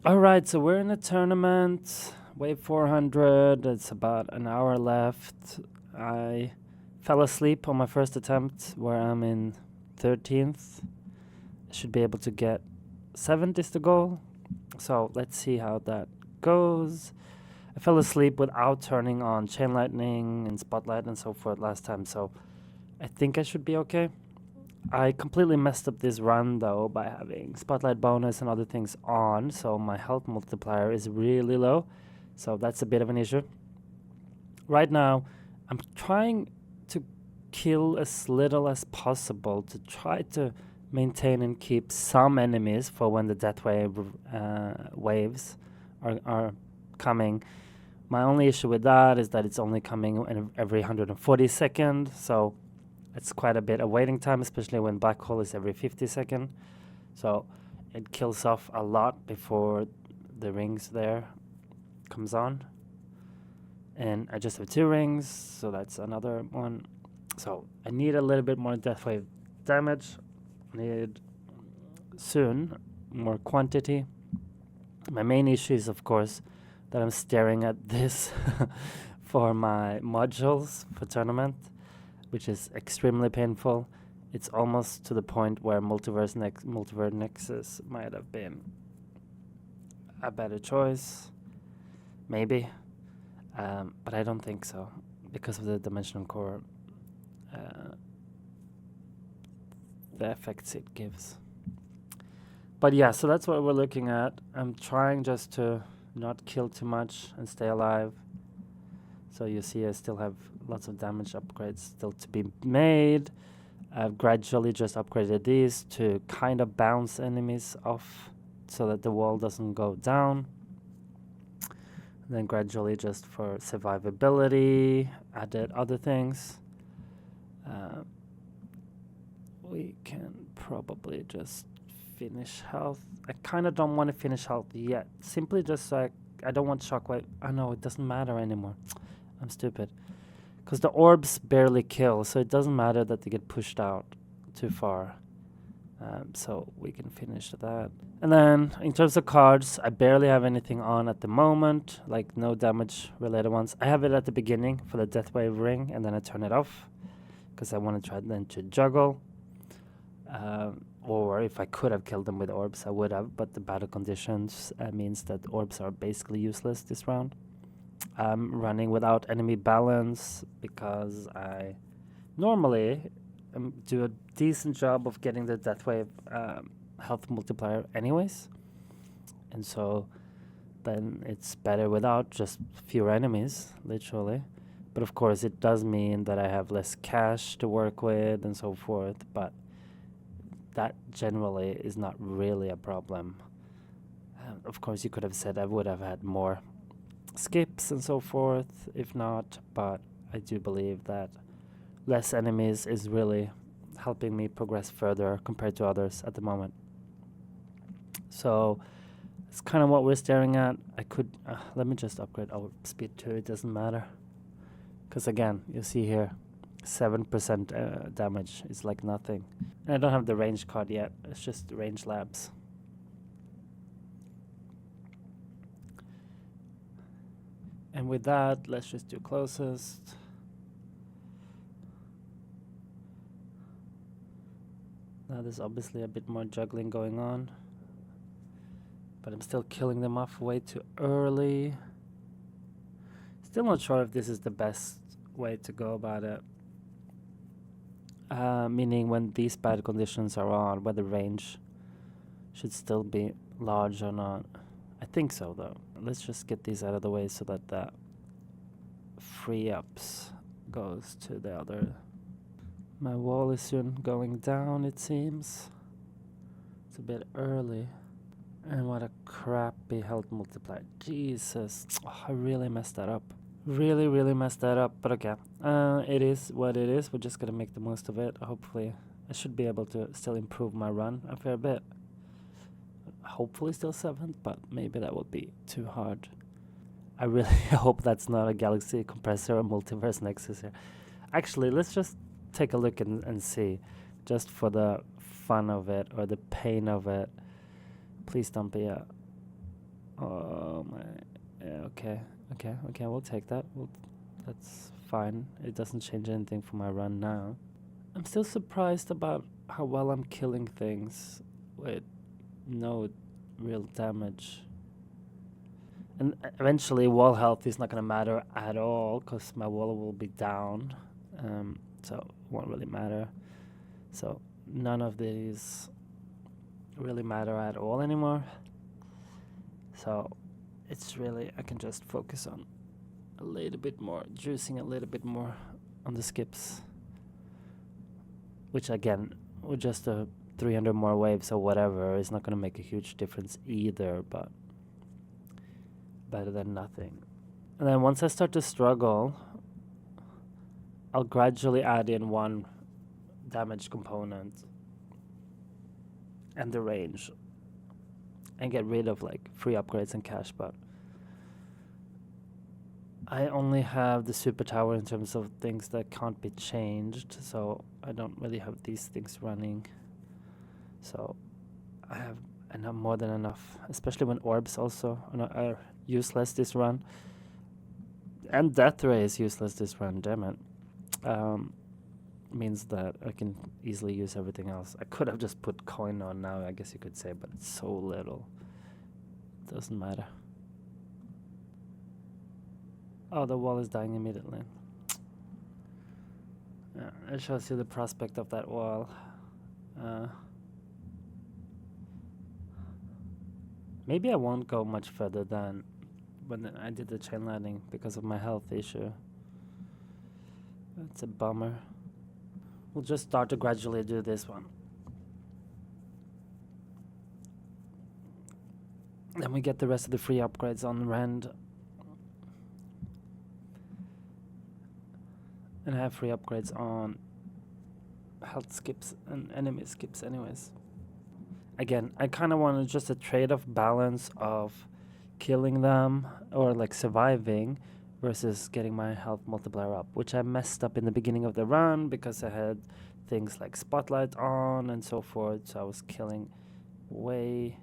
Alright, so we're in a tournament, wave 400, it's about an hour left. I fell asleep on my first attempt where I'm in 13th. I should be able to get 7th is the goal. So let's see how that goes. I fell asleep without turning on chain lightning and spotlight and so forth last time, so I think I should be okay. I completely messed up this run though by having spotlight bonus and other things on, so my health multiplier is really low, so that's a bit of an issue. Right now, I'm trying to kill as little as possible to try to maintain and keep some enemies for when the death wave waves are coming. My only issue with that is that it's only coming every 140 seconds, so it's quite a bit of waiting time, especially when black hole is every 50 seconds. So it kills off a lot before the rings there comes on. And I just have 2 rings, so that's another one. So I need a little bit more death wave damage. I need soon more quantity. My main issue is, of course, that I'm staring at this for my modules for tournament, which is extremely painful. It's almost to the point where Multiverse Nexus might have been a better choice, maybe, but I don't think so because of the dimensional core, the effects it gives. But yeah, so that's what we're looking at. I'm trying just to not kill too much and stay alive. So you see I still have lots of damage upgrades still to be made. I've gradually just upgraded these to kind of bounce enemies off so that the wall doesn't go down. And then gradually just for survivability, added other things. We can probably just finish health. I kind of don't want to finish health yet. Simply just like, I don't want shockwave. I know it doesn't matter anymore. I'm stupid. Because the orbs barely kill, so it doesn't matter that they get pushed out too far. So we can finish that. And then, in terms of cards, I barely have anything on at the moment, like no damage related ones. I have it at the beginning for the Death Wave ring, and then I turn it off, because I want to try then to juggle. Or if I could have killed them with orbs, I would have, but the battle conditions means that orbs are basically useless this round. I'm running without enemy balance because I normally do a decent job of getting the death wave health multiplier anyways, and so then it's better without just fewer enemies, literally. But of course it does mean that I have less cash to work with and so forth, but that generally is not really a problem. Of course you could have said I would have had more skips and so forth if not, but I do believe that less enemies is really helping me progress further compared to others at the moment. So it's kind of what we're staring at. I could let me just upgrade our speed too, it doesn't matter, because again you see here 7% damage is like nothing, and I don't have the range card yet. It's just range labs. And with that, let's just do closest. Now there's obviously a bit more juggling going on, but I'm still killing them off way too early. Still not sure if this is the best way to go about it. Meaning when these bad conditions are on, whether range should still be large or not. I think so though. Let's just get these out of the way so that the free ups goes to the other. My wall is soon going down, it seems. It's a bit early. And what a crappy health multiplier. Jesus, I really messed that up. Really messed that up, but okay. It is what it is. We're just gonna make the most of it. Hopefully, I should be able to still improve my run a fair bit. Hopefully still 7th, but maybe that would be too hard. I really hope that's not a Galaxy Compressor or Multiverse Nexus here. Actually, let's just take a look and see, just for the fun of it or the pain of it. Please don't be a Oh my. Yeah, okay. We'll take that. That's fine. It doesn't change anything for my run now. I'm still surprised about how well I'm killing things with no real damage. And eventually wall health is not going to matter at all because my wall will be down. So it won't really matter. So none of these really matter at all anymore. So it's really, I can just focus on a little bit more, juicing a little bit more on the skips. Which again, with just 300 more waves or whatever, is not going to make a huge difference either, but better than nothing. And then once I start to struggle, I'll gradually add in one damage component and the range and get rid of like free upgrades and cash, but I only have the super tower in terms of things that can't be changed, so I don't really have these things running. So I have more than enough, especially when orbs also are useless this run. And death ray is useless this run, damn it. Means that I can easily use everything else. I could have just put coin on now, I guess you could say, but it's so little. Doesn't matter. Oh, the wall is dying immediately. Yeah, it shows you the prospect of that wall. Maybe I won't go much further than when I did the chain lightning because of my health issue. It's a bummer. We'll just start to gradually do this one. Then we get the rest of the free upgrades on Rend. And I have free upgrades on health skips and enemy skips anyways. Again, I kind of wanted just a trade-off balance of killing them or like surviving versus getting my health multiplier up, which I messed up in the beginning of the run because I had things like spotlight on and so forth, so I was killing way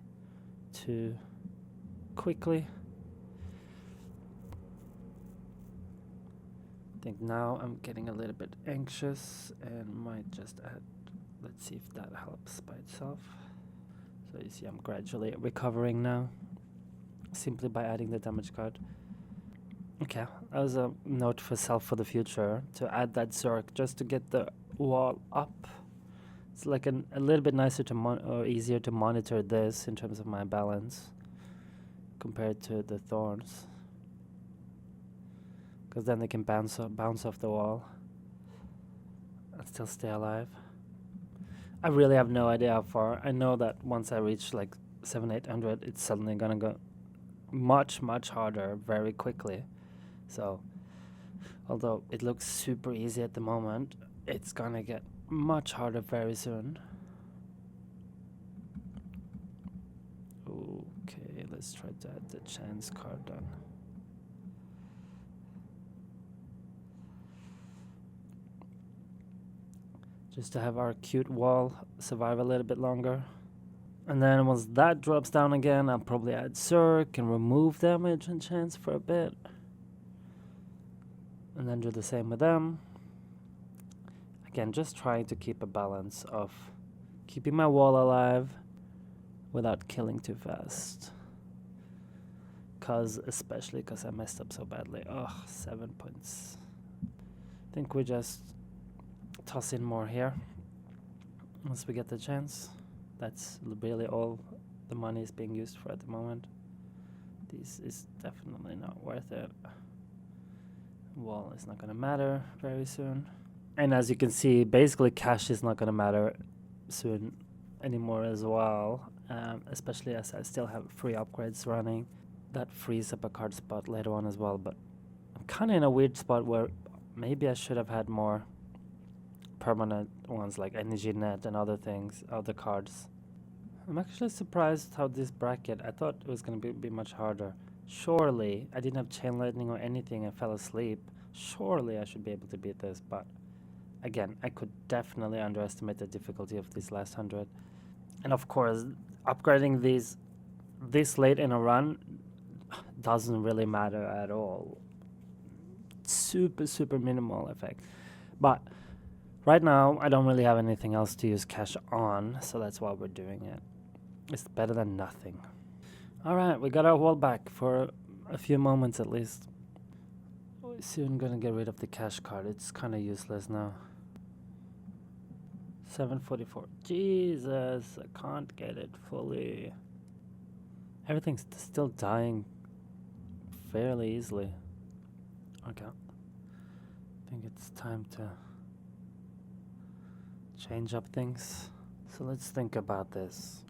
too quickly. I think now I'm getting a little bit anxious and might just add, let's see if that helps by itself. So you see I'm gradually recovering now, simply by adding the damage card. Okay, as a note for self for the future, to add that Zerk just to get the wall up. It's like a little bit nicer to or easier to monitor this in terms of my balance compared to the thorns, because then they can bounce off the wall and still stay alive. I really have no idea how far. I know that once I reach like 700-800, it's suddenly gonna go much harder very quickly. So although it looks super easy at the moment, it's gonna get much harder very soon. Okay, let's try to add the chance card then. Just to have our cute wall survive a little bit longer. And then once that drops down again, I'll probably add Zerk and remove damage and chance for a bit. And then do the same with them. Again, just trying to keep a balance of keeping my wall alive without killing too fast. Especially because I messed up so badly. Ugh, 7 points. I think we just toss in more here once we get the chance. That's really all the money is being used for at the moment. This is definitely not worth it. Wall is not going to matter very soon. And as you can see, basically cash is not going to matter soon anymore as well, especially as I still have free upgrades running. That frees up a card spot later on as well, but I'm kind of in a weird spot where maybe I should have had more permanent ones like Energy Net and other things, other cards. I'm actually surprised how this bracket, I thought it was going to be much harder. Surely, I didn't have Chain Lightning or anything, I fell asleep. Surely I should be able to beat this, but again, I could definitely underestimate the difficulty of these last 100. And of course, upgrading these this late in a run doesn't really matter at all. Super minimal effect. But right now, I don't really have anything else to use cash on, so that's why we're doing it. It's better than nothing. Alright, we got our wall back for a few moments at least. We're soon gonna get rid of the cash card. It's kinda useless now. 744. Jesus, I can't get it fully. Everything's still dying fairly easily. Okay. I think it's time to change up things. So let's think about this.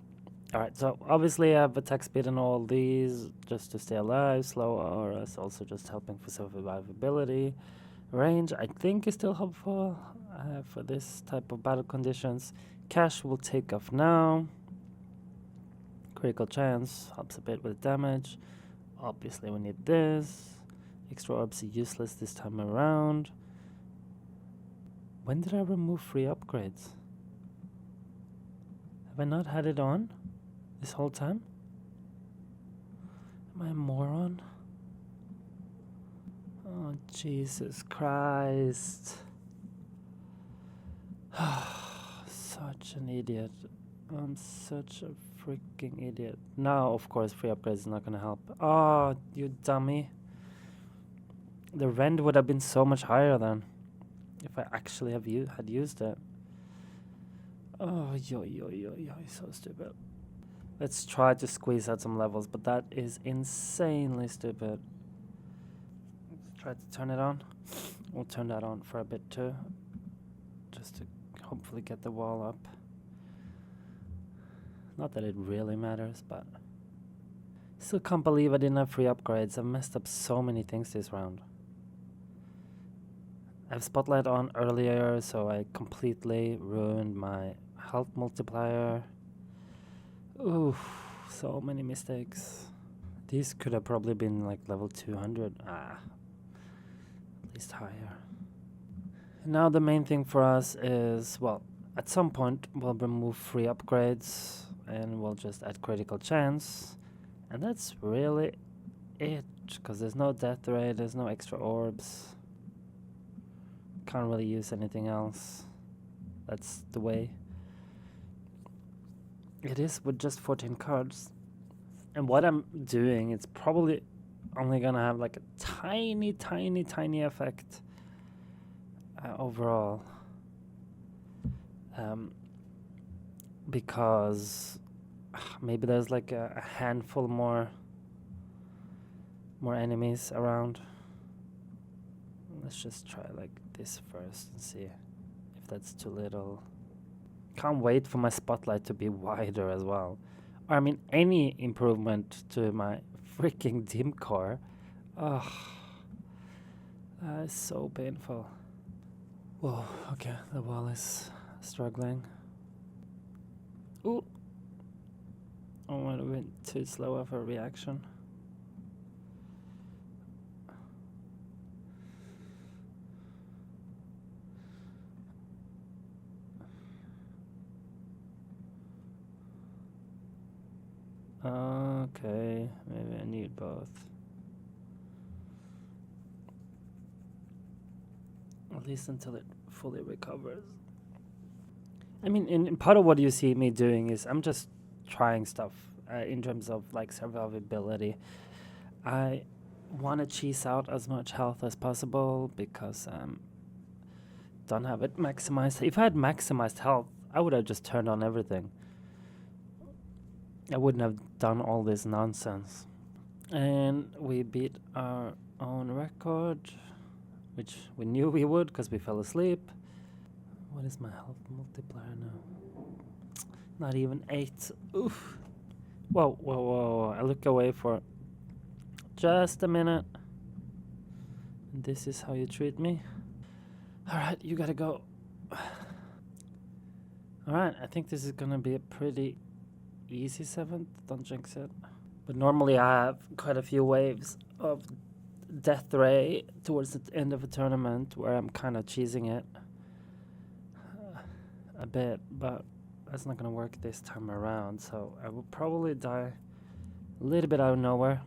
Alright, so obviously I have attack speed and all these just to stay alive. Slow auras also just helping for survivability. Range I think is still helpful for this type of battle conditions. Cash will take off now. Critical chance helps a bit with damage. Obviously we need this. Extra orbs are useless this time around. When did I remove free upgrades? Have I not had it on this whole time? Am I a moron? Oh, Jesus Christ. Such an idiot. I'm such a freaking idiot. Now, of course, free upgrades is not gonna help. Oh, you dummy. The rend would have been so much higher then if I actually had used it. Oh, yo, so stupid. Let's try to squeeze out some levels, but that is insanely stupid. Let's try to turn it on. We'll turn that on for a bit too, just to hopefully get the wall up. Not that it really matters, but still can't believe I didn't have free upgrades. I've messed up so many things this round. I have Spotlight on earlier, so I completely ruined my health multiplier. Oof, so many mistakes. These could have probably been like level 200. At least higher. And now the main thing for us is, well, at some point we'll remove free upgrades and we'll just add critical chance. And that's really it, because there's no death ray, there's no extra orbs. Can't really use anything else. That's the way it is with just 14 cards. And what I'm doing, it's probably only gonna have like a tiny effect overall. Because maybe there's like a handful more enemies around. Let's just try like this first and see if that's too little. Can't wait for my spotlight to be wider as well. Or I mean any improvement to my freaking dim core. Ugh. That is so painful. Whoa, okay, the wall is struggling. Ooh. I might have been too slow of a reaction. Okay, maybe I need both. At least until it fully recovers. I mean, in part of what you see me doing is I'm just trying stuff in terms of like survivability. I want to cheese out as much health as possible because don't have it maximized. If I had maximized health, I would have just turned on everything. I wouldn't have done all this nonsense. And we beat our own record, which we knew we would because we fell asleep. What is my health multiplier now? Not even 8. Oof. Whoa. I look away for just a minute. And this is how you treat me? Alright, you gotta go. Alright, I think this is gonna be a pretty easy 7th, don't jinx it. But normally I have quite a few waves of death ray towards the end of a tournament where I'm kind of cheesing it a bit, but that's not gonna work this time around, so I will probably die a little bit out of nowhere.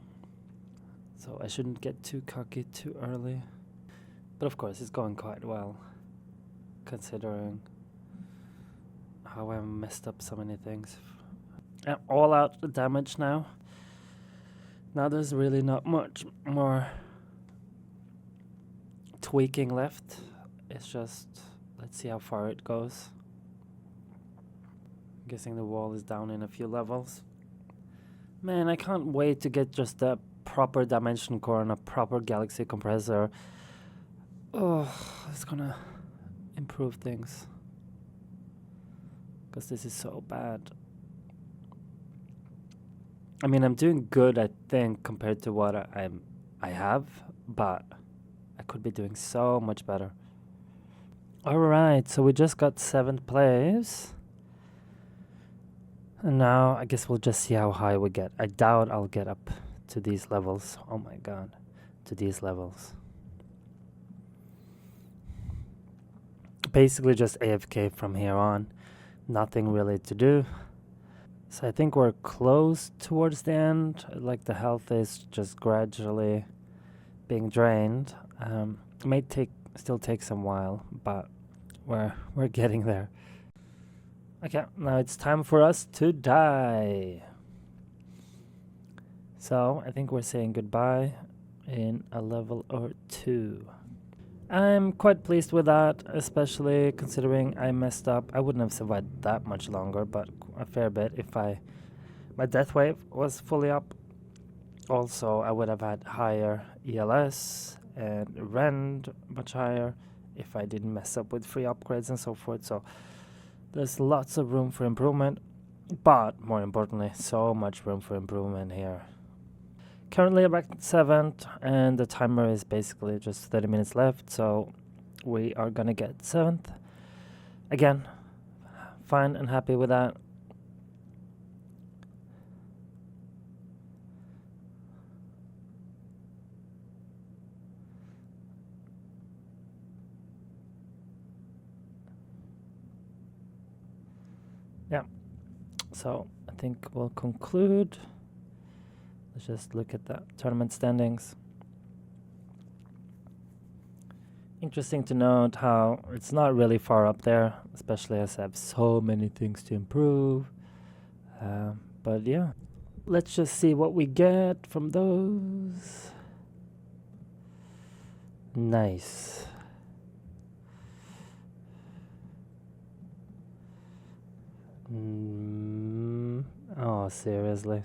So I shouldn't get too cocky too early. But of course, it's going quite well, considering how I messed up so many things. All out damage now. Now there's really not much more tweaking left. It's just, let's see how far it goes. I'm guessing the wall is down in a few levels. Man, I can't wait to get just a proper dimension core and a proper galaxy compressor. Oh, it's gonna improve things. Because this is so bad. I mean, I'm doing good, I think, compared to what I have, but I could be doing so much better. Alright, so we just got 7th place. And now I guess we'll just see how high we get. I doubt I'll get up to these levels. Oh my god, to these levels. Basically just AFK from here on. Nothing really to do. So I think we're close towards the end. Like the health is just gradually being drained. It may still take some while, but we're getting there. Okay, now it's time for us to die. So I think we're saying goodbye in a level or 2. I'm quite pleased with that, especially considering I messed up. I wouldn't have survived that much longer, but a fair bit if my death wave was fully up. Also, I would have had higher ELS and rend much higher if I didn't mess up with free upgrades and so forth. So there's lots of room for improvement, but more importantly, so much room for improvement here. Currently I'm at 7th, and the timer is basically just 30 minutes left, so we are gonna get 7th. Again, fine and happy with that. Yeah, so I think we'll conclude. Let's just look at the tournament standings. Interesting to note how it's not really far up there, especially as I have so many things to improve. But yeah, let's just see what we get from those. Nice. Oh, seriously.